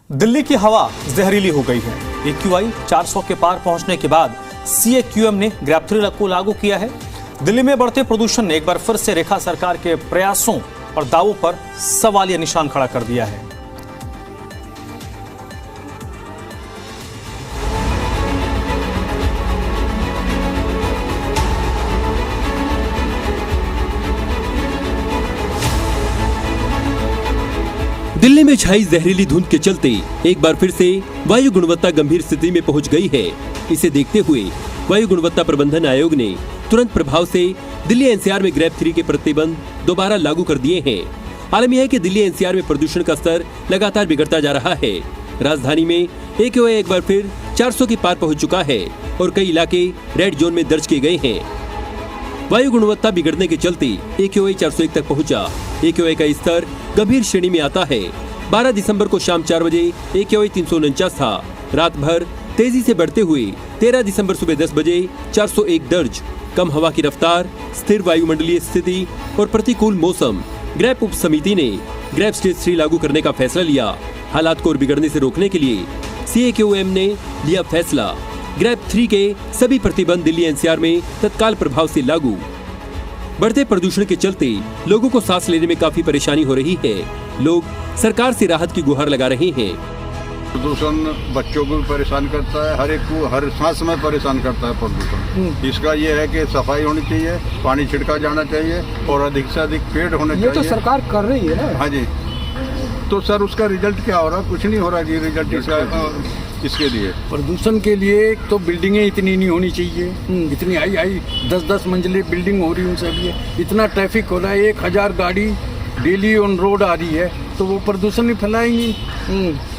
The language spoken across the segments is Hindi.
दिल्ली की हवा जहरीली हो गई है। AQI 400 के पार पहुंचने के बाद CAQM ने ग्रैब 3 को लागू किया है। दिल्ली में बढ़ते प्रदूषण ने एक बार फिर से रेखा सरकार के प्रयासों और दावों पर सवालिया निशान खड़ा कर दिया है। दिल्ली में छाई जहरीली धुंध के चलते एक बार फिर से वायु गुणवत्ता गंभीर स्थिति में पहुंच गई है। इसे देखते हुए वायु गुणवत्ता प्रबंधन आयोग ने तुरंत प्रभाव से दिल्ली NCR में ग्रैब 3 के प्रतिबंध दोबारा लागू कर दिए हैं। आलम यह है कि दिल्ली NCR में प्रदूषण का स्तर लगातार बिगड़ता जा रहा है। राजधानी में AQI एक बार फिर 400 के पार पहुंच चुका है और कई इलाके रेड जोन में दर्ज किए गए हैं। वायु गुणवत्ता बिगड़ने के चलते AQI 401 तक पहुंचा। AQI का स्तर गंभीर श्रेणी में आता है। 12 दिसंबर को शाम 4 बजे AQI 349 था। रात भर तेजी से बढ़ते हुए 13 दिसंबर सुबह 10 बजे 401 दर्ज। कम हवा की रफ्तार, स्थिर वायुमंडलीय स्थिति और प्रतिकूल मौसम। ग्रैब उप समिति ने ग्रैब स्टेज 3 लागू करने का फैसला लिया। हालात को और बिगड़ने से रोकने के लिए CAQM ने लिया फैसला। ग्रैब 3 के सभी प्रतिबंध दिल्ली NCR में तत्काल प्रभाव से लागू। बढ़ते प्रदूषण के चलते लोगों को सांस लेने में काफी परेशानी हो रही है। लोग सरकार से राहत की गुहार लगा रहे हैं। प्रदूषण बच्चों को भी परेशान करता है, हर एक को हर सांस में परेशान करता है प्रदूषण। इसका ये है कि सफाई होनी चाहिए, पानी छिड़का जाना चाहिए और अधिक से अधिक पेड़ होने चाहिए। ये तो सरकार कर रही है ना। हाँ जी, तो सर उसका रिजल्ट क्या हो रहा है? कुछ नहीं हो रहा जी रिजल्ट इसके लिए। प्रदूषण के लिए एक तो बिल्डिंगें इतनी नहीं होनी चाहिए, इतनी हाई 10-10 मंजिले बिल्डिंग हो रही है उनसे भी इतना ट्रैफिक हो रहा है। 1000 गाड़ी डेली ऑन रोड आ रही है तो वो प्रदूषण नहीं फैलाएंगी।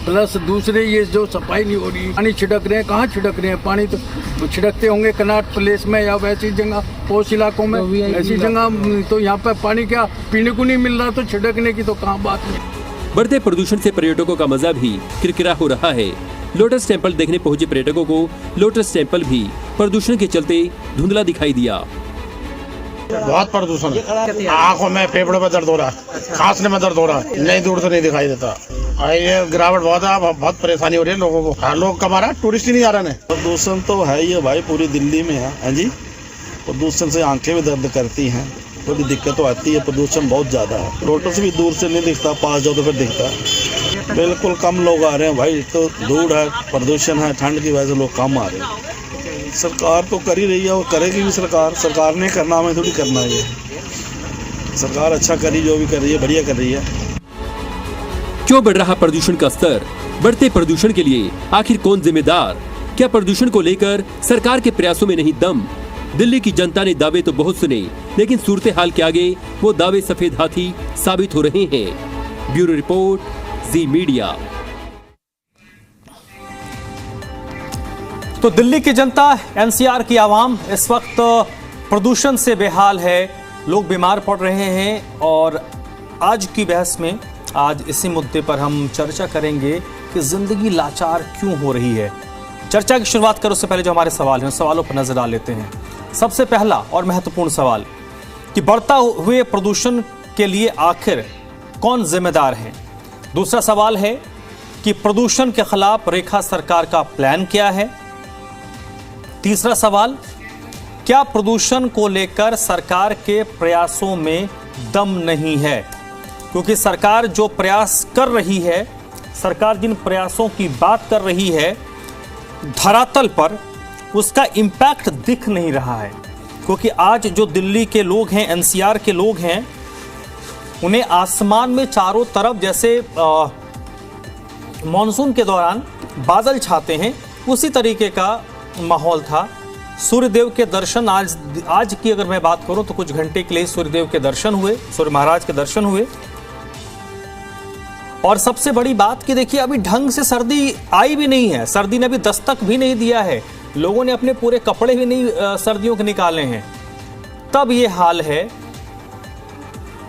प्लस दूसरे ये जो सफाई नहीं हो रही, पानी छिड़क रहे हैं, कहाँ छिड़क रहे हैं? पानी तो छिड़कते होंगे कनाट प्लेस में या वैसी जगह, पोस्ट इलाकों में, ऐसी जगह। तो यहाँ पे पानी क्या पीने को नहीं मिल रहा, तो छिड़कने की तो कहाँ बात नहीं। बढ़ते प्रदूषण से पर्यटकों का मजा भी किरकिरा हो रहा है। लोटस टेम्पल देखने पहुंचे पर्यटकों को लोटस टेम्पल भी प्रदूषण के चलते धुंधला दिखाई दिया। बहुत प्रदूषण, आंखों में, फेफड़ों में दर्द हो रहा है, खांसने में दर्द हो रहा है, नहीं दूर से नहीं दिखाई देता। ये गिरावट बहुत है, बहुत परेशानी हो रही है लोगों को। हाँ, लोग कमा रहा है, टूरिस्ट ही नहीं आ रहे हैं। प्रदूषण तो है ही है भाई, पूरी दिल्ली में है जी। प्रदूषण से आंखें भी दर्द करती हैं, थोड़ी दिक्कत तो आती है। प्रदूषण बहुत ज्यादा है। लोटस भी दूर से नहीं दिखता, पास जाओ तो फिर दिखता है। बिल्कुल कम लोग आ रहे हैं भाई, तो धूड़ है, प्रदूषण है, ठंड की वजह से लोग कम आ रहे हैं। सरकार तो कर ही रही है और करेगी भी। सरकार ने करना, हमें थोड़ी करना है। सरकार अच्छा करी, जो भी कर रही है बढ़िया कर रही है। क्यों बढ़ रहा प्रदूषण का स्तर? बढ़ते प्रदूषण के लिए आखिर कौन जिम्मेदार? क्या प्रदूषण को लेकर सरकार के प्रयासों में नहीं दम? दिल्ली की जनता ने दावे तो बहुत सुने, लेकिन सूरत हाल के आगे वो दावे सफेद हाथी साबित हो रहे हैं। ब्यूरो रिपोर्ट, जी मीडिया। तो दिल्ली की जनता, NCR की आवाम इस वक्त प्रदूषण से बेहाल है। लोग बीमार पड़ रहे हैं और आज की बहस में आज इसी मुद्दे पर हम चर्चा करेंगे कि जिंदगी लाचार क्यों हो रही है। चर्चा की शुरुआत करो उससे पहले जो हमारे सवाल हैं, सवालों पर नजर डाल लेते हैं। सबसे पहला और महत्वपूर्ण सवाल कि बढ़ता हुए प्रदूषण के लिए आखिर कौन जिम्मेदार है? दूसरा सवाल है कि प्रदूषण के खिलाफ रेखा सरकार का प्लान क्या है? तीसरा सवाल, क्या प्रदूषण को लेकर सरकार के प्रयासों में दम नहीं है? क्योंकि सरकार जो प्रयास कर रही है, सरकार जिन प्रयासों की बात कर रही है, धरातल पर उसका इम्पैक्ट दिख नहीं रहा है। क्योंकि आज जो दिल्ली के लोग हैं, NCR के लोग हैं, उन्हें आसमान में चारों तरफ जैसे मॉनसून के दौरान बादल छाते हैं, उसी तरीके का माहौल था। सूर्यदेव के दर्शन आज की अगर मैं बात करूं तो कुछ घंटे के लिए सूर्यदेव के दर्शन हुए, सूर्य महाराज के दर्शन हुए। और सबसे बड़ी बात कि देखिए अभी ढंग से सर्दी आई भी नहीं है, सर्दी ने अभी दस्तक भी नहीं दिया है। लोगों ने अपने पूरे कपड़े भी नहीं सर्दियों के निकाले हैं, तब ये हाल है।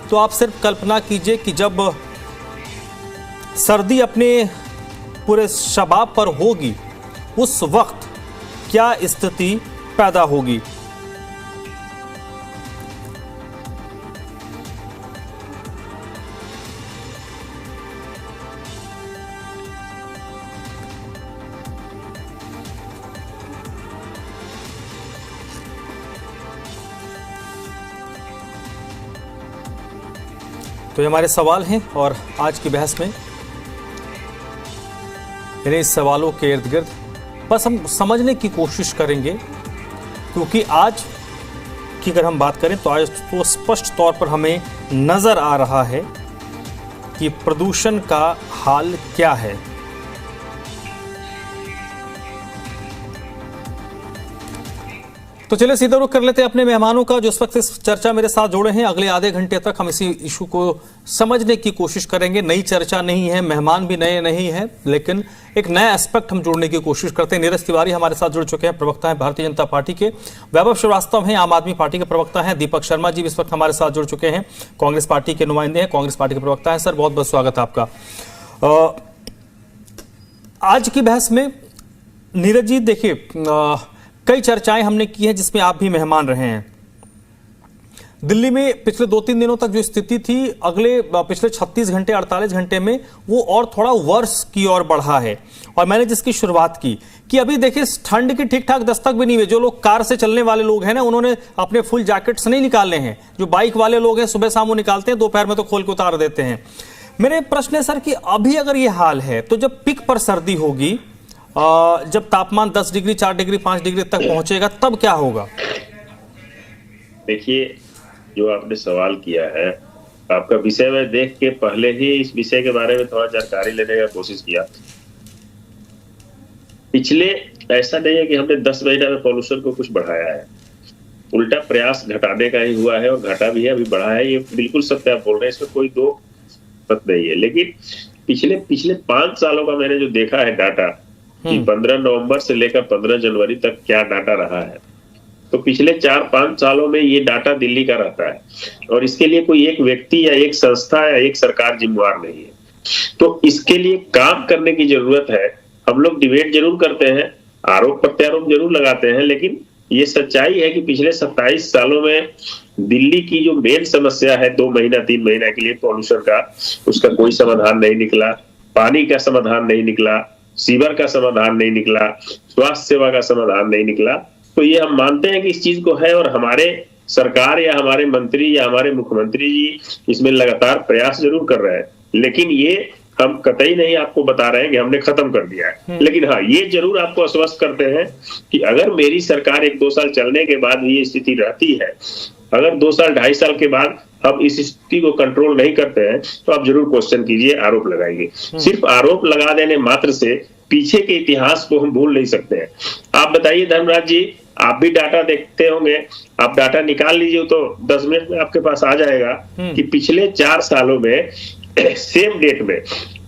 तो आप सिर्फ कल्पना कीजिए कि जब सर्दी अपने पूरे शबाब पर होगी, उस वक्त क्या स्थिति पैदा होगी। तो ये हमारे सवाल हैं और आज की बहस में मेरे इस सवालों के इर्द गिर्द बस हम समझने की कोशिश करेंगे, क्योंकि आज की अगर हम बात करें तो आज तो स्पष्ट तौर पर हमें नजर आ रहा है कि प्रदूषण का हाल क्या है। तो चलिए सीधा रुख कर लेते हैं अपने मेहमानों का, जो इस वक्त इस चर्चा मेरे साथ जुड़े हैं। अगले आधे घंटे तक हम इसी इशू को समझने की कोशिश करेंगे। नई चर्चा नहीं है, मेहमान भी नए नहीं है, लेकिन एक नया एस्पेक्ट हम जोड़ने की कोशिश करते हैं। नीरज तिवारी हमारे साथ जुड़ चुके हैं, प्रवक्ता हैं भारतीय जनता पार्टी के। वैभव श्रीवास्तव हैं, आम आदमी पार्टी के प्रवक्ता हैं। दीपक शर्मा जी भी इस वक्त हमारे साथ जुड़ चुके हैं, कांग्रेस पार्टी के नुमाइंदे हैं, कांग्रेस पार्टी के प्रवक्ता हैं। सर, बहुत बहुत स्वागत है आपका। आज की बहस में नीरज जी, देखिए, कई चर्चाएं हमने की हैं जिसमें आप भी मेहमान रहे हैं। दिल्ली में पिछले 2-3 दिनों तक जो स्थिति थी, पिछले 36 घंटे 48 घंटे में वो और थोड़ा वर्ष की ओर बढ़ा है। और मैंने जिसकी शुरुआत की कि अभी देखिए ठंड की ठीक ठाक दस्तक भी नहीं हुई। जो लोग कार से चलने वाले लोग हैं ना, उन्होंने अपने फुल जैकेट्स नहीं निकाले हैं। जो बाइक वाले लोग हैं सुबह शाम वो निकालते हैं, दोपहर में तो खोल के उतार देते हैं। मेरे प्रश्न है सर कि अभी अगर ये हाल है तो जब पिक पर सर्दी होगी, जब तापमान 10 डिग्री 4 डिग्री 5 डिग्री तक पहुंचेगा, तब क्या होगा? देखिए, जो आपने सवाल किया है, आपका विषय में देख के पहले ही इस विषय के बारे में थोड़ा जानकारी लेने का कोशिश किया। पिछले ऐसा नहीं है कि हमने 10 महीना में पॉल्यूशन को कुछ बढ़ाया है, उल्टा प्रयास घटाने का ही हुआ है, और घटा भी है, अभी बढ़ा है। ये बिल्कुल सत्य आप बोल रहे हैं, इसमें कोई दो बात नहीं है। लेकिन पिछले 5 सालों का मैंने जो देखा है डाटा, कि 15 नवंबर से लेकर 15 जनवरी तक क्या डाटा रहा है, तो पिछले 4-5 सालों में ये डाटा दिल्ली का रहता है, और इसके लिए कोई एक व्यक्ति या एक संस्था या एक सरकार जिम्मेवार नहीं है। तो इसके लिए काम करने की जरूरत है। हम लोग डिबेट जरूर करते हैं, आरोप प्रत्यारोप जरूर लगाते हैं, लेकिन ये सच्चाई है कि पिछले 27 सालों में दिल्ली की जो मेन समस्या है 2 महीना 3 महीना के लिए पॉल्यूशन का, उसका कोई समाधान नहीं निकला। पानी का समाधान नहीं निकला, सीवर का समाधान नहीं निकला, स्वास्थ्य सेवा का समाधान नहीं निकला। तो ये हम मानते हैं कि इस चीज को है, और हमारे सरकार या हमारे मंत्री या हमारे मुख्यमंत्री जी इसमें लगातार प्रयास जरूर कर रहे हैं। लेकिन ये हम कतई नहीं आपको बता रहे हैं कि हमने खत्म कर दिया है। लेकिन हाँ, ये जरूर आपको आश्वस्त करते हैं कि अगर मेरी सरकार 1-2 साल चलने के बाद ये स्थिति रहती है, अगर 2 साल 2.5 साल के बाद हम इस स्थिति को कंट्रोल नहीं करते हैं, तो आप जरूर क्वेश्चन कीजिए, आरोप लगाइए। सिर्फ आरोप लगा देने मात्र से पीछे के इतिहास को हम भूल नहीं सकते हैं। आप बताइए धर्मराज जी, आप भी डाटा देखते होंगे, आप डाटा निकाल लीजिए तो 10 मिनट में आपके पास आ जाएगा कि पिछले 4 सालों में सेम डेट में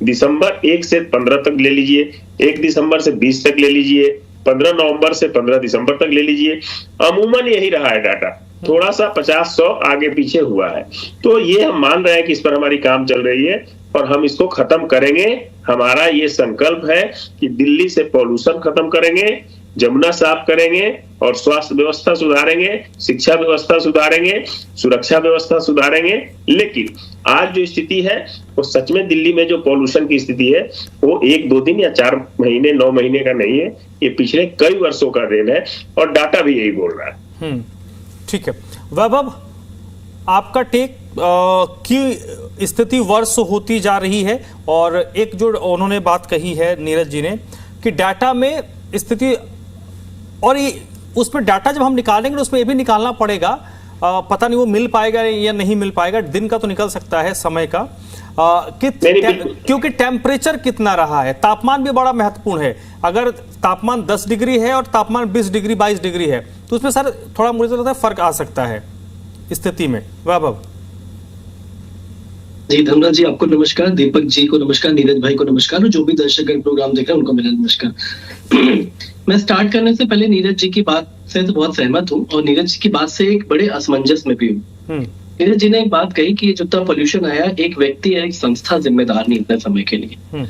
दिसंबर 1 से 15 तक ले लीजिए, 1 दिसंबर से 20 तक ले लीजिए, 15 नवंबर से 15 दिसंबर तक ले लीजिए, अमूमन यही रहा है डाटा। थोड़ा सा 50-100 आगे पीछे हुआ है। तो ये हम मान रहे हैं कि इस पर हमारी काम चल रही है, और हम इसको खत्म करेंगे। हमारा ये संकल्प है कि दिल्ली से पॉल्यूशन खत्म करेंगे, जमुना साफ करेंगे, और स्वास्थ्य व्यवस्था सुधारेंगे, शिक्षा व्यवस्था सुधारेंगे, सुरक्षा व्यवस्था सुधारेंगे। लेकिन आज जो स्थिति है वो सच में दिल्ली में जो पॉल्यूशन की स्थिति है वो 1-2 दिन या 4 महीने 9 महीने का नहीं है, ये पिछले कई वर्षों का देन है, और डाटा भी यही बोल रहा है। ठीक है वैभव, आपका टेक की स्थिति वर्ष होती जा रही है, और एक जो उन्होंने बात कही है नीरज जी ने कि डाटा में स्थिति, और ये उसमें डाटा जब हम निकालेंगे तो उसमें ये भी निकालना पड़ेगा, पता नहीं वो मिल पाएगा या नहीं मिल पाएगा, दिन का तो निकल सकता है, समय का, क्योंकि टेम्परेचर कितना रहा है, तापमान भी बड़ा महत्वपूर्ण है। अगर तापमान 10 डिग्री है और तापमान 20 डिग्री 22 डिग्री है तो उसमें सर थोड़ा मुझे लगता है फर्क आ सकता है स्थिति में। वैभव जी, धनराज जी आपको नमस्कार, दीपक जी को नमस्कार, नीरज भाई को नमस्कार, और जो भी दर्शक प्रोग्राम देख रहे हैं उनको मेरा नमस्कार। मैं स्टार्ट करने से पहले नीरज जी की बात से तो बहुत सहमत हूँ, और नीरज जी की बात से एक बड़े असमंजस में भी हूँ। नीरज जी ने एक बात कही कि जितना पोल्यूशन आया, एक व्यक्ति या एक संस्था जिम्मेदार नहीं इतने समय के लिए।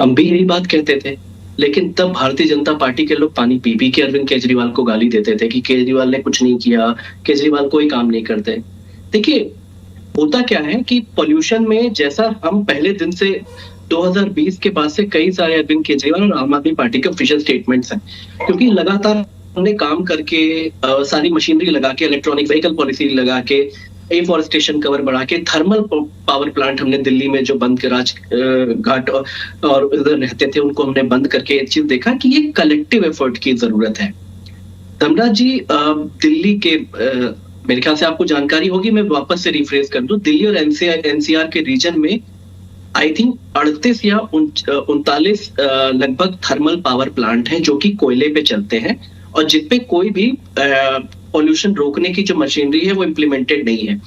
हम भी यही बात कहते थे, लेकिन तब भारतीय जनता पार्टी के लोग पानी पी के अरविंद केजरीवाल को गाली देते थे कि केजरीवाल ने कुछ नहीं किया, केजरीवाल कोई काम नहीं करते। देखिए होता क्या है कि पोल्यूशन में, जैसा हम पहले दिन से 2020 के बाद से कई सारे अरविंद केजरीवाल और आम आदमी पार्टी के ऑफिशियल स्टेटमेंट्स हैं, क्योंकि लगातार हमने काम करके सारी मशीनरी लगा के, इलेक्ट्रॉनिक व्हीकल पॉलिसी लगा के, एफॉरेस्टेशन कवर बढ़ा के, थर्मल पावर प्लांट हमने दिल्ली में जो बंद के राजघाट और उधर रहते थे उनको हमने बंद करके एक चीज देखा कि ये कलेक्टिव एफर्ट की जरूरत है। धर्मराज जी, दिल्ली के मेरे ख्याल से आपको जानकारी होगी, मैं वापस से रिफ्रेश कर दूं, दिल्ली और एनसीआर के रीजन में आई थिंक 38 या 39 लगभग थर्मल पावर प्लांट हैं जो कि कोयले पे चलते हैं और जिसपे कोई भी पॉल्यूशन रोकने की जो मशीनरी है वो इम्प्लीमेंटेड नहीं है।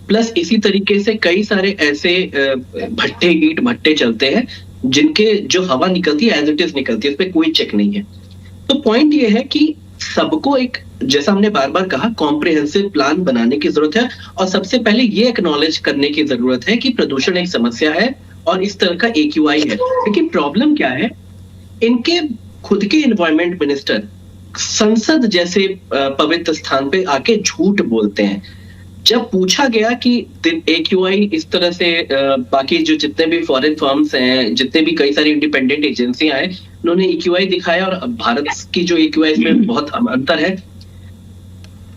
प्लस इसी तरीके से कई सारे ऐसे भट्टे, ईंट भट्टे चलते हैं जिनके जो हवा निकलती है एज इट इज निकलती है, इस पे कोई चेक नहीं है। तो पॉइंट ये है कि सबको एक, जैसा हमने बार बार कहा, कॉम्प्रिहेंसिव प्लान बनाने की जरूरत है और सबसे पहले ये एक्नॉलेज करने की जरूरत है कि प्रदूषण एक समस्या है और इस तरह का AQI है। लेकिन प्रॉब्लम क्या है, इनके खुद के एनवायरमेंट मिनिस्टर संसद जैसे पवित्र स्थान पे आके झूठ बोलते हैं। जब पूछा गया कि AQI इस तरह से बाकी जो जितने भी फॉरेन फर्म्स हैं, जितने भी कई सारी इंडिपेंडेंट एजेंसियां हैं, उन्होंने AQI दिखाया और भारत की जो AQI में बहुत अंतर है।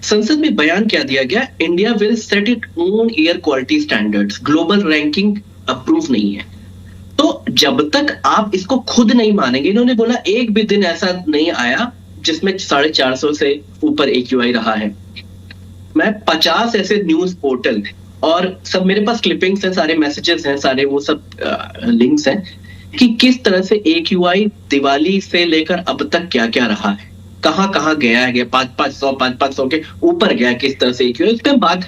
संसद में बयान क्या दिया गया, India will set it own air quality standards, global ranking approve नहीं है। तो जब तक आप इसको खुद नहीं मानेंगे, इन्होंने बोला एक भी दिन ऐसा नहीं आया जिसमें 450 से ऊपर AQI रहा है। मैं 50 ऐसे न्यूज पोर्टल और सब मेरे पास क्लिपिंग्स हैं, सारे मैसेजेस हैं, सारे वो सब लिंक्स हैं कि किस तरह से AQI दिवाली से लेकर अब तक क्या क्या रहा है, कहां कहां गया है, 500 के ऊपर गया किस तरह से AQI। इस पे बात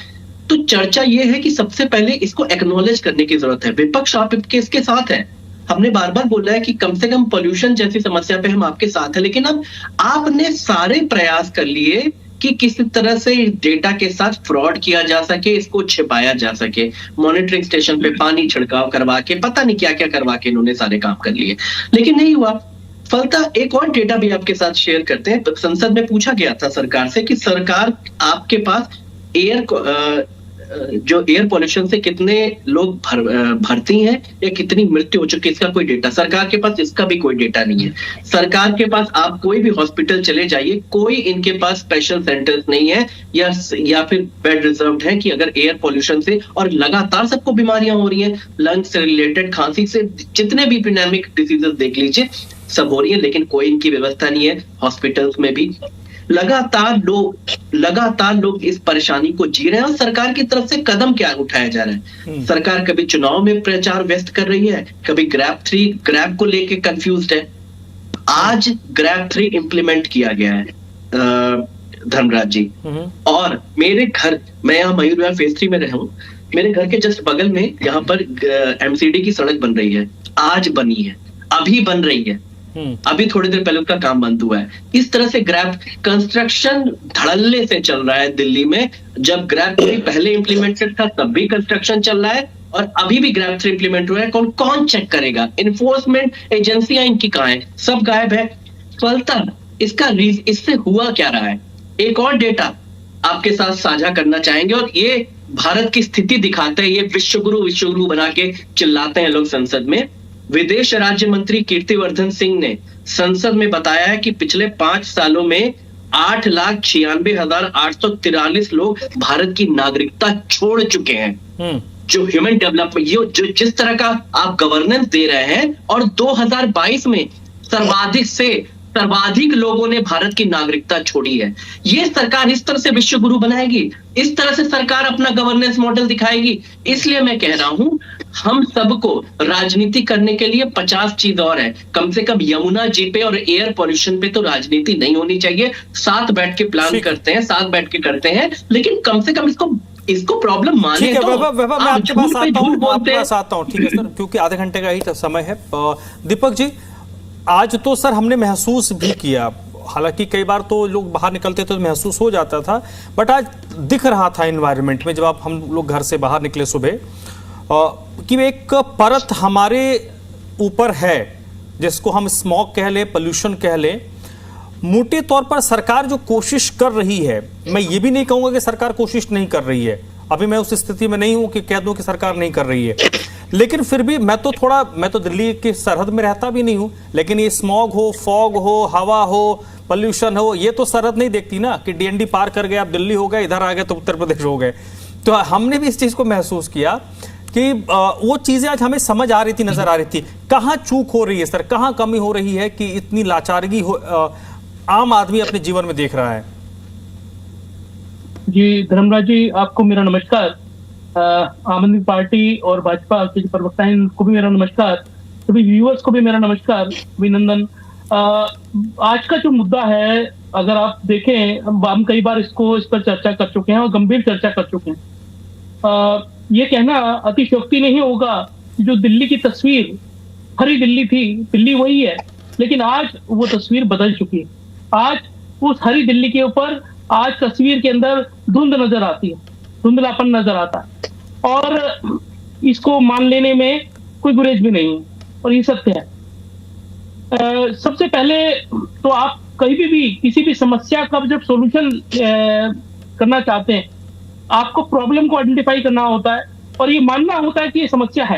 तो चर्चा ये है कि सबसे पहले इसको एक्नॉलेज करने की जरूरत है। विपक्ष आप इसके साथ है, हमने बार बार बोला है कि कम से कम पोल्यूशन जैसी समस्या पे हम आपके साथ हैं, लेकिन अब आपने सारे प्रयास कर लिए कि किस तरह से डेटा के साथ फ्रॉड किया जा सके, इसको छिपाया जा सके। मॉनिटरिंग स्टेशन पे पानी छिड़काव करवा के, पता नहीं क्या क्या करवा के इन्होंने सारे काम कर लिए, लेकिन नहीं हुआ। फलता एक और डेटा भी आपके साथ शेयर करते हैं। संसद में पूछा गया था सरकार से कि सरकार आपके पास जो एयर पॉल्यूशन से कितने लोग भरती हैं या कितनी मृत्यु हो चुकी है, इसका कोई डेटा सरकार के पास, इसका भी कोई डेटा नहीं है। सरकार के पास आप कोई भी हॉस्पिटल चले जाइए, कोई इनके पास स्पेशल सेंटर्स नहीं है या फिर बेड रिजर्व्ड है कि अगर एयर पॉल्यूशन से, और लगातार सबको बीमारियां हो रही हैं, लंग्स से रिलेटेड, खांसी से, जितने भी एपिडेमिक डिसीजेस देख लीजिए सब हो रही है, लेकिन कोई इनकी व्यवस्था नहीं है। हॉस्पिटल्स में भी लगातार लोग इस परेशानी को जी रहे हैं और सरकार की तरफ से कदम क्या उठाया जा रहा है। सरकार कभी चुनाव में प्रचार व्यस्त कर रही है, कभी ग्रैब को लेके कंफ्यूज्ड है। आज ग्रैब 3 इंप्लीमेंट किया गया है धर्मराज जी, और मेरे घर, मैं यहाँ मयूर विहार फेज 3 में रहा हूँ, मेरे घर के जस्ट बगल में यहाँ पर MCD की सड़क बन रही है, आज बनी है, अभी बन रही है, अभी थोड़ी देर पहले उसका काम बंद हुआ है। इस तरह से ग्रैब कंस्ट्रक्शन धड़ल्ले से चल रहा है दिल्ली में। जब ग्रैब 3 पहले इंप्लीमेंटेड था तब भी कंस्ट्रक्शन चल रहा है और अभी भी ग्रैब 3 इंप्लीमेंट हुआ है। कौन चेक करेगा? इन्फोर्समेंट एजेंसियां इनकी कहां है? सब गायब है। फलतः इससे हुआ क्या रहा है, एक और डेटा आपके साथ साझा करना चाहेंगे और ये भारत की स्थिति दिखाता है। ये विश्वगुरु बना के चिल्लाते हैं लोग संसद में। विदेश राज्य मंत्री कीर्तिवर्धन सिंह ने संसद में बताया है कि पिछले 5 सालों में 8,96,843 लोग भारत की नागरिकता छोड़ चुके हैं। जो ह्यूमन डेवलपमेंट, जो जिस तरह का आप गवर्नेंस दे रहे हैं, और 2022 में सर्वाधिक लोगों ने भारत की नागरिकता छोड़ी है। ये सरकार इस तरह से विश्व गुरु बनाएगी, इस तरह से सरकार अपना गवर्नेंस मॉडल दिखाएगी। इसलिए मैं कह रहा हूं, हम सबको राजनीति करने के लिए 50 चीज और है। कम से कम यमुना जी पे और एयर पॉल्यूशन पे तो राजनीति नहीं होनी चाहिए। साथ बैठ के प्लान करते हैं, साथ बैठ के करते हैं, लेकिन कम से कम इसको प्रॉब्लम माने तो। मैं आपके पास आता हूं, ठीक है सर, क्योंकि आधे घंटे का ही समय है। दीपक जी, आज तो सर हमने महसूस भी किया, हालांकि कई बार तो लोग बाहर निकलते तो महसूस हो जाता था, बट आज दिख रहा था एनवायरनमेंट में, जब हम लोग घर से बाहर निकले सुबह, कि एक परत हमारे ऊपर है जिसको हम स्मॉग कह लें, पोल्यूशन कह लें। मोटे तौर पर सरकार जो कोशिश कर रही है, मैं ये भी नहीं कहूंगा कि सरकार कोशिश नहीं कर रही है, अभी मैं उस स्थिति में नहीं हूं कि कह दूं कि सरकार नहीं कर रही है, लेकिन फिर भी मैं तो दिल्ली की सरहद में रहता भी नहीं हूं, लेकिन ये स्मॉग हो, फॉग हो, हवा हो, पोल्यूशन हो, ये तो सरहद नहीं देखती ना कि DND पार कर गए आप दिल्ली हो गए, इधर आ गए तो उत्तर प्रदेश हो गए। तो हमने भी इस चीज को महसूस किया कि वो चीजें आज हमें समझ आ रही थी, नजर आ रही थी। कहाँ चूक हो रही है सर, कहाँ कमी हो रही है कि इतनी लाचारगी आम आदमी अपने जीवन में देख रहा है? जी धर्मराज जी, आपको मेरा नमस्कार। आम आदमी पार्टी और भाजपा के जो प्रवक्ता हैं उनको भी मेरा नमस्कार, सभी व्यूअर्स को भी मेरा नमस्कार, अभिनंदन। आज का जो मुद्दा है, अगर आप देखें, हम कई बार इस पर चर्चा कर चुके हैं और गंभीर चर्चा कर चुके हैं। ये कहना अतिशयोक्ति नहीं होगा कि जो दिल्ली की तस्वीर हरी दिल्ली थी, दिल्ली वही है, लेकिन आज वो तस्वीर बदल चुकी है। आज उस हरी दिल्ली के ऊपर आज तस्वीर के अंदर धुंध नजर आती है, धुंधलापन नजर आता है, और इसको मान लेने में कोई गुरेज भी नहीं है, और ये सत्य है। सबसे पहले तो आप कहीं भी किसी भी समस्या का जब सॉल्यूशन करना चाहते हैं, आपको प्रॉब्लम को आइडेंटिफाई करना होता है और ये मानना होता है कि ये समस्या है।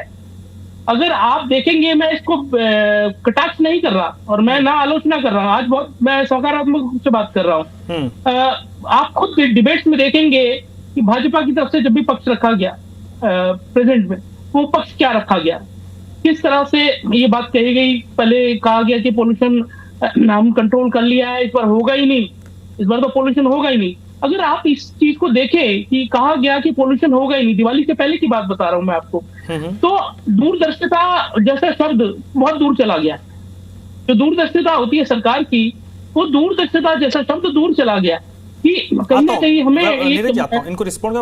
अगर आप देखेंगे, मैं इसको कटाक्ष नहीं कर रहा और मैं ना आलोचना कर रहा हूँ, आज बहुत मैं सकारात्मक रूप से बात कर रहा हूँ। आप खुद डिबेट्स में देखेंगे कि भाजपा की तरफ से जब भी पक्ष रखा गया प्रेजेंट में, वो पक्ष क्या रखा गया, किस तरह से ये बात कही गई। पहले कहा गया कि पोल्यूशन हम कंट्रोल कर लिया है, इस बार होगा ही नहीं, इस बार तो पोल्यूशन होगा ही नहीं। अगर आप इस चीज को देखें कि कहा गया कि पोल्यूशन होगा ही नहीं, दिवाली से पहले की बात बता रहा हूं मैं आपको, तो दूरदर्शिता जैसा शब्द बहुत दूर चला गया। जो दूरदर्शिता होती है सरकार की, वो दूरदर्शिता जैसा शब्द दूर चला गया कि कहीं ना कहीं हमें इनको रिस्पॉन्ड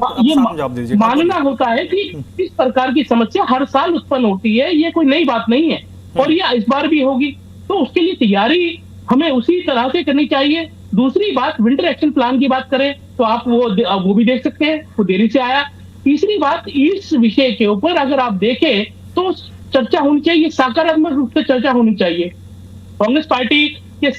मानना होता है कि इस प्रकार की समस्या हर साल उत्पन्न होती है, ये कोई नई बात नहीं है, और ये इस बार भी होगी। तो उसके लिए तैयारी हमें उसी तरह से करनी चाहिए। दूसरी बात, विंटर एक्शन प्लान की बात करें तो आप वो भी देख सकते हैं, वो देरी से आया। तीसरी बात, इस विषय के ऊपर अगर आप देखें तो चर्चा होनी चाहिए, सकारात्मक रूप से चर्चा होनी चाहिए। कांग्रेस पार्टी के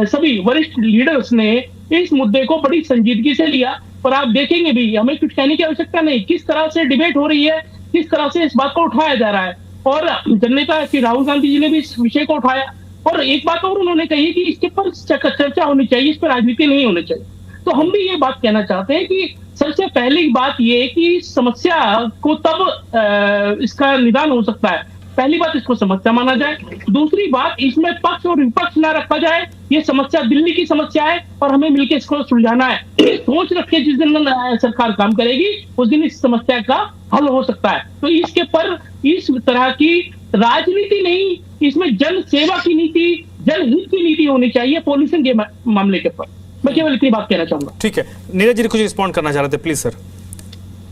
सभी वरिष्ठ लीडर्स ने इस मुद्दे को बड़ी संजीदगी से लिया, और आप देखेंगे भी, हमें कुछ कहने की आवश्यकता नहीं, किस तरह से डिबेट हो रही है, किस तरह से इस बात को उठाया जा रहा है। और जननेता श्री राहुल गांधी जी ने भी इस विषय को उठाया, और एक बात और उन्होंने कही कि इसके पर चर्चा होनी चाहिए, इस पर राजनीति नहीं होनी चाहिए। तो हम भी ये बात कहना चाहते हैं कि सबसे पहली बात ये कि समस्या को तब इसका निदान हो सकता है, पहली बात इसको समस्या माना जाए। दूसरी बात, इसमें पक्ष और विपक्ष ना रखा जाए, ये समस्या दिल्ली की समस्या है और हमें मिलकर इसको सुलझाना है। ये सोच रख के जिस दिन सरकार काम करेगी, उस दिन इस समस्या का हल हो सकता है। तो इसके पर इस तरह की राजनीति नहीं, इसमें जन सेवा की नीति, जनहित की नीति होनी चाहिए पोल्यूशन के मामले के पर। मैं केवल इतनी बात कहना चाहूंगा। ठीक है, नीरज जी कुछ रिस्पॉन्ड करना चाह रहे थे, प्लीज सर।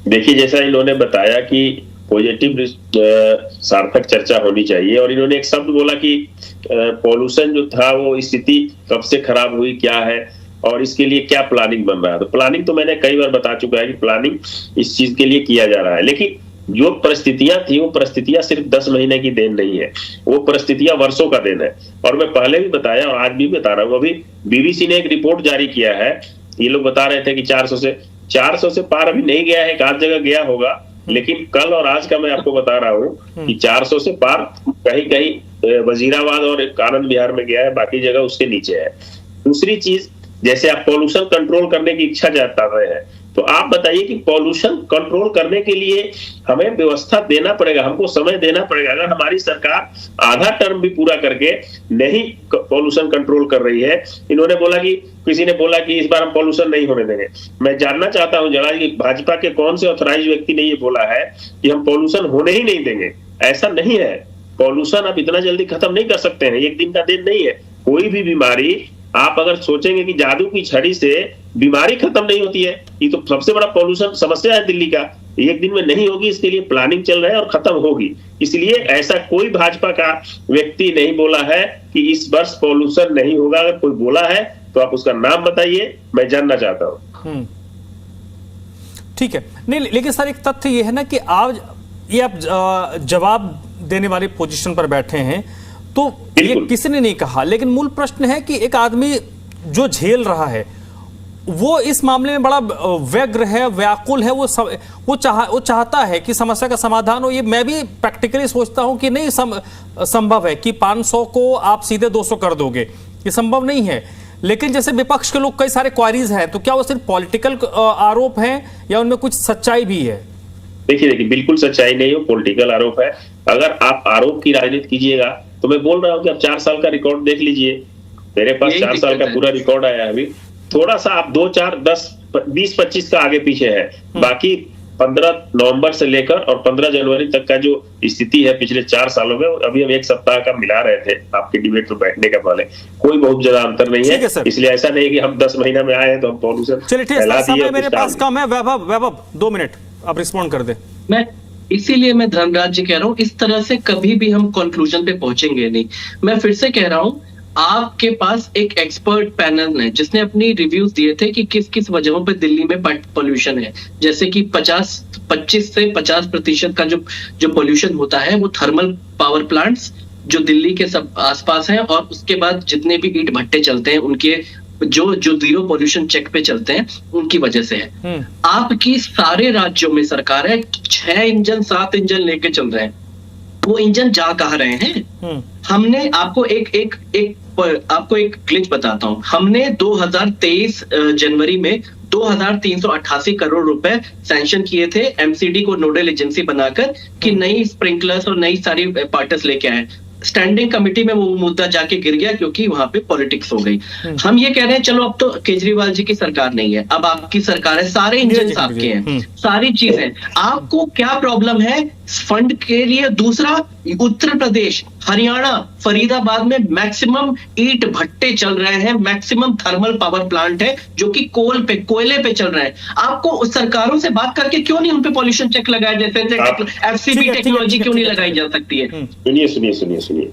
देखिए, जैसा इन्होंने बताया कि पॉजिटिव सार्थक चर्चा होनी चाहिए, और इन्होंने एक शब्द बोला कि पॉल्यूशन जो था वो स्थिति कब से खराब हुई, क्या है, और इसके लिए क्या प्लानिंग बन रहा है। तो प्लानिंग तो मैंने कई बार बता चुका है कि प्लानिंग इस चीज के लिए किया जा रहा है, लेकिन जो परिस्थितियां थी वो परिस्थितियां सिर्फ 10 महीने की देन नहीं है, वो परिस्थितियां वर्षों का देन है। और मैं पहले भी बताया और आज भी बता रहा हूँ, अभी बीबीसी ने एक रिपोर्ट जारी किया है, ये लोग बता रहे थे कि 400 से पार अभी नहीं गया है, एक आध जगह गया होगा, लेकिन कल और आज का मैं आपको बता रहा हूँ कि 400 से पार कहीं कहीं वजीराबाद और आनंद विहार में गया है, बाकी जगह उसके नीचे है। दूसरी चीज, जैसे आप पॉल्यूशन कंट्रोल करने की इच्छा जता रहे हैं, तो आप बताइए कि पॉल्यूशन कंट्रोल करने के लिए हमें व्यवस्था देना पड़ेगा, हमको समय देना पड़ेगा। अगर हमारी सरकार आधा टर्म भी पूरा करके नहीं पॉल्यूशन कंट्रोल कर रही है, इन्होंने बोला कि किसी ने बोला कि इस बार हम पॉल्यूशन नहीं होने देंगे। मैं जानना चाहता हूं जरा कि भाजपा के कौन से ऑथराइज व्यक्ति ने ये बोला है कि हम पॉल्यूशन होने ही नहीं देंगे। ऐसा नहीं है, पॉल्यूशन आप इतना जल्दी खत्म नहीं कर सकते हैं, एक दिन का दिन नहीं है। कोई भी बीमारी आप अगर सोचेंगे कि जादू की छड़ी से बीमारी खत्म नहीं होती है, ये तो सबसे बड़ा पॉल्यूशन समस्या है दिल्ली का, एक दिन में नहीं होगी, इसके लिए प्लानिंग चल रहा है और खत्म होगी। इसलिए ऐसा कोई भाजपा का व्यक्ति नहीं बोला है कि इस वर्ष पॉल्यूशन नहीं होगा। अगर कोई बोला है तो आप उसका नाम बताइए, मैं जानना चाहता हूँ। ठीक है, नहीं लेकिन सर एक तथ्य ये है ना कि आज ये आप जवाब देने वाली पोजीशन पर बैठे हैं, तो ये किसी ने नहीं कहा, लेकिन मूल प्रश्न है कि एक आदमी जो झेल रहा है वो इस मामले में बड़ा व्यग्र है, व्याकुल है, वो चाहता है कि समस्या का समाधान हो। ये मैं भी प्रैक्टिकली सोचता हूं कि नहीं संभव है कि 500 को आप सीधे 200 कर दोगे, ये संभव नहीं है। लेकिन जैसे विपक्ष के लोग कई सारे क्वारीज हैं, तो क्या वो सिर्फ पॉलिटिकल आरोप हैं या उनमें कुछ सच्चाई भी है? देखिए बिल्कुल सच्चाई नहीं हो, पॉलिटिकल आरोप है। अगर आप आरोप की राजनीति कीजिएगा तो मैं बोल रहा हूँ कि आप 4 साल का रिकॉर्ड देख लीजिए, मेरे पास 4 साल का पूरा रिकॉर्ड आया है। अभी थोड़ा सा आप 2, 4, 10, 20, 25 का आगे पीछे है, बाकी 15 नवंबर से लेकर और 15 जनवरी तक का जो स्थिति है पिछले 4 सालों में, अभी हम 1 सप्ताह का मिला रहे थे आपके डिबेट में बैठने का पहले, कोई बहुत ज्यादा अंतर नहीं है। इसलिए ऐसा नहीं कि हम 10 महीना में आए हैं तो हम पॉल्यूशन फैला दिए। मेरे पास कम है। वैभव 2 मिनट आप रिस्पॉन्ड कर दे। इसीलिए मैं धर्मराज जी कह रहा हूँ, इस तरह से कभी भी हम कंक्लूजन पे पहुंचेंगे नहीं। मैं फिर से कह रहा हूँ, आपके पास एक एक्सपर्ट पैनल है जिसने अपनी रिव्यूज दिए थे कि किस किस वजहों पे दिल्ली में पोल्यूशन है, जैसे कि 25 से 50% का जो पोल्यूशन होता है वो थर्मल पावर प्लांट्स जो दिल्ली के सब आसपास हैं, और उसके बाद जितने भी ईंट भट्टे चलते हैं उनके जो जीरो पोल्यूशन चेक पे चलते हैं उनकी वजह से है। आपकी सारे राज्यों में सरकार है 6 इंजन 7 इंजन लेके चल रहे हैं, वो इंजन जा कहाँ रहे हैं? हमने आपको आपको एक ग्लिच बताता हूं। हमने 2023 जनवरी में 2388 करोड़ रुपए सैंक्शन किए थे एमसीडी को नोडल एजेंसी बनाकर कि नई स्प्रिंकलर्स और नई सारी पार्टस लेके आए। स्टैंडिंग कमेटी में वो मुद्दा जाके गिर गया क्योंकि वहां पे पॉलिटिक्स हो गई। हम ये कह रहे हैं चलो अब तो केजरीवाल जी की सरकार नहीं है, अब आपकी सरकार है, सारे इंजन आपके हैं, सारी चीजें। आपको क्या प्रॉब्लम है फंड के लिए? दूसरा, उत्तर प्रदेश, हरियाणा, फरीदाबाद में मैक्सिमम ईंट भट्टे चल रहे हैं, मैक्सिमम थर्मल पावर प्लांट है जो कि कोयले पे चल रहे हैं। आपको सरकारों से बात करके क्यों नहीं उन पे पॉल्यूशन चेक लगाया, जैसे एफसीबी टेक्नोलॉजी क्यों नहीं लगाई जा सकती है? सुनिए,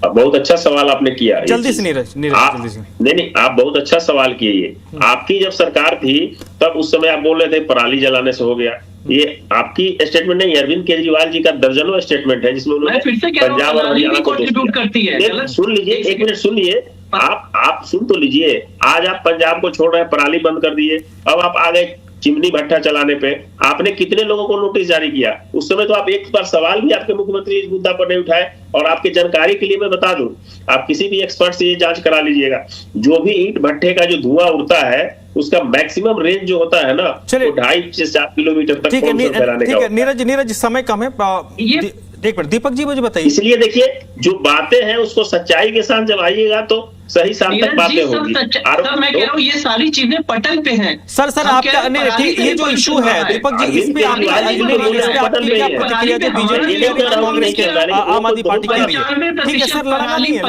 बहुत अच्छा सवाल आपने किया। जल्दी से नीरज जल्दी से। नहीं, आप बहुत अच्छा सवाल किए। ये आपकी जब सरकार थी तब उस समय आप बोल रहे थे पराली जलाने से हो गया। ये आपकी स्टेटमेंट नहीं, अरविंद केजरीवाल जी का दर्जनों स्टेटमेंट है जिसमें उन्होंने पंजाब और हरियाणा को कंट्रीब्यूट करती है। सुन लीजिए, 1 मिनट सुन लीजिए, आप सुन तो लीजिए। आज आप पंजाब को छोड़ रहे हैं, पराली बंद कर दिए, अब आप आ गए चिमनी भट्टा चलाने पे। आपने कितने लोगों को नोटिस जारी किया? उस समय तो आप एक बार सवाल भी आपके मुख्यमंत्री इस मुद्दा पर नहीं उठाए। और आपके जानकारी के लिए मैं बता दूं, आप किसी भी एक्सपर्ट से ये जांच करा लीजिएगा, जो भी ईंट भट्टे का जो धुआं उड़ता है उसका मैक्सिमम रेंज जो होता है ना, वो 2.5 से 4 किलोमीटर तक फैलाने का। नीरज समय कम है। एक मिनट दीपक जी मुझे बताइए। इसलिए देखिए, जो बातें हैं उसको सच्चाई के साथ जब आइएगा तो सही सार्थक बातें होगी। सर मैं कह रहा हूँ ये सारी चीजें पटल पे हैं। सर आपका ये जो इशू है दीपक जी, इस पे आपकी आम आदमी पार्टी कह रही है, ठीक है सर, लड़ाना नहीं है।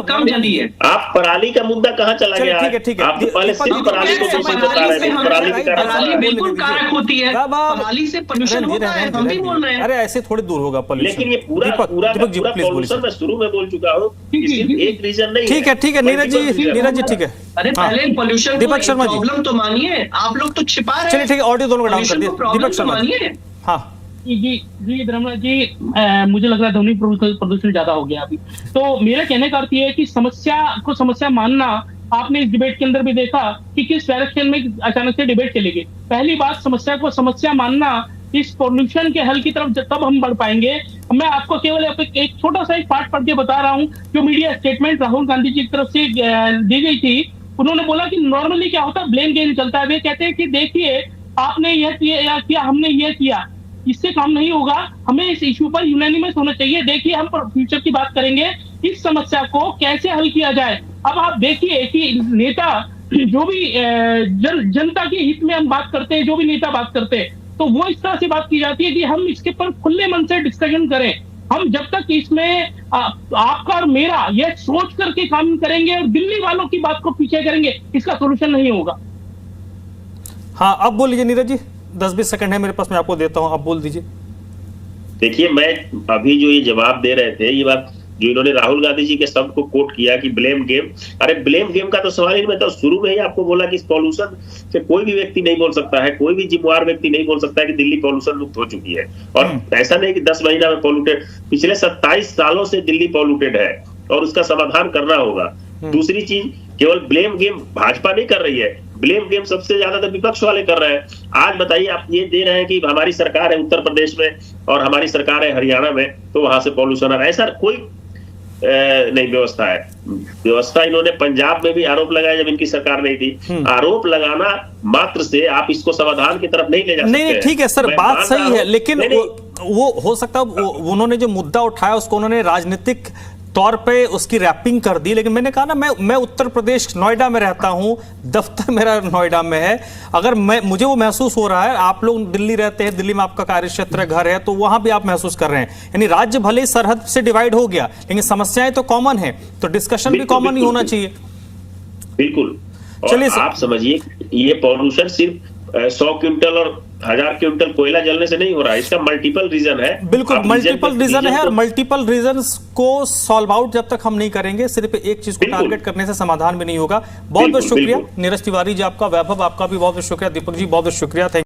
कम जली है। आप पराली का मुद्दा कहाँ चला गया? ठीक है। आप पहले सिर्फ पराली को बता रहे थे, पराली बिल्कुल कारक होती है, पराली से पोल्यूशन होता है, हम भी बोल रहे हैं। अरे ऐसे थोड़े दूर होगा पोल्यूशन। लेकिन ये पूरा पोल्यूशन मैं शुरू में बोल चुका हूँ, एक रीजन नहीं। ठीक है नीरज जी ठीक है। अरे पहले पोल्यूशन दीपक शर्मा जी प्रॉब्लम तो मानिए, आप लोग तो छिपा रहे हैं। चलिए ठीक है, ऑडियो दोनों को डाउन कर दिया। दीपक शर्मा जी। हाँ जी धर्मराज जी, मुझे लग रहा है ध्वनि प्रदूषण ज्यादा हो गया अभी। तो मेरा कहने का अर्थ ये है कि समस्या मानना, आपने इस डिबेट के अंदर भी देखा कि किस डायरेक्शन में अचानक से डिबेट चली गई। पहली बात, समस्या मानना, इस पॉल्यूशन के हल की तरफ तब हम बढ़ पाएंगे। मैं आपको केवल एक छोटा सा एक पार्ट पढ़ के बता रहा हूं, जो मीडिया स्टेटमेंट राहुल गांधी जी की तरफ से दी गई थी। उन्होंने बोला कि नॉर्मली क्या होता है, ब्लेम गेम चलता है। वे कहते हैं कि देखिए आपने यह किया, हमने यह किया, इससे काम नहीं होगा, हमें इस इश्यू पर यूनानिमस होना चाहिए। देखिए हम फ्यूचर की बात करेंगे, इस समस्या को कैसे हल किया जाए। अब आप देखिए कि नेता जो भी जनता के हित में हम बात करते हैं, जो भी नेता बात करते हैं, तो वो इस तरह से बात की जाती है कि हम इसके पर खुले मन से डिस्कशन करें। हम जब तक इसमें आपका और मेरा यह सोच करके काम करेंगे और दिल्ली वालों की बात को पीछे करेंगे, इसका सोल्यूशन नहीं होगा। हाँ, अब बोल लीजिए नीरज जी, 10-20 सेकंड है मेरे पास, मैं आपको देता हूं, आप बोल दीजिए। देखिए, मैं अभी जो ये जवाब दे रहे थे, ये बात जो इन्होंने राहुल गांधी जी के शब्द को कोट किया कि ब्लेम गेम, अरे ब्लेम गेम का तो सवाल ही, मैं तो शुरू में ही आपको बोला कि इस पॉल्यूशन से कोई भी व्यक्ति नहीं बोल सकता है, कोई भी जिम्मेवार व्यक्ति नहीं बोल सकता है कि दिल्ली पॉल्यूशन मुक्त हो चुकी है। और ऐसा नहीं कि 10 महीना में पॉल्यूटेड, पिछले 27 सालों से दिल्ली पॉल्यूटेड है और उसका समाधान करना होगा। दूसरी चीज, केवल ब्लेम गेम भाजपा नहीं कर रही है, ब्लेम गेम सबसे ज्यादा तो विपक्ष वाले कर रहे हैं। आज बताइए, आप ये दे रहे हैं कि हमारी सरकार है उत्तर प्रदेश में और हमारी सरकार है हरियाणा में, तो वहां से पॉल्यूशन आ रहा है। ऐसा कोई नहीं व्यवस्था है। व्यवस्था इन्होंने पंजाब में भी आरोप लगाया जब इनकी सरकार नहीं थी। आरोप लगाना मात्र से आप इसको समाधान की तरफ नहीं ले जा सकते। नहीं ठीक है सर, बात सही है, लेकिन वो हो सकता है उन्होंने जो मुद्दा उठाया उसको उन्होंने राजनीतिक तौर पे उसकी रैपिंग कर दी। लेकिन मैंने कहा ना, मैं उत्तर प्रदेश नोएडा में रहता हूं, दफ्तर मेरा नोएडा में है। अगर मुझे वो महसूस हो रहा है, आप लोग दिल्ली रहते हैं, दिल्ली में आपका कार्य क्षेत्र घर है, तो वहां भी आप महसूस कर रहे हैं। यानी राज्य भले ही सरहद से डिवाइड हो गया, लेकिन समस्याएं तो कॉमन है, तो डिस्कशन भी कॉमन ही होना चाहिए। बिल्कुल। चलिए आप समझिए ये पॉल्यूशन सिर्फ 100 क्विंटल और 1000 क्विंटल कोयला जलने से नहीं हो रहा है, इसका मल्टीपल रीजन है। बिल्कुल मल्टीपल रीजन है, और मल्टीपल रीजंस को सॉल्व आउट जब तक हम नहीं करेंगे, सिर्फ एक चीज को टारगेट करने से समाधान भी नहीं होगा। बहुत बहुत शुक्रिया नीरज तिवारी जी आपका, वैभव आपका भी बहुत बहुत शुक्रिया, दीपक जी बहुत बहुत शुक्रिया। थैंक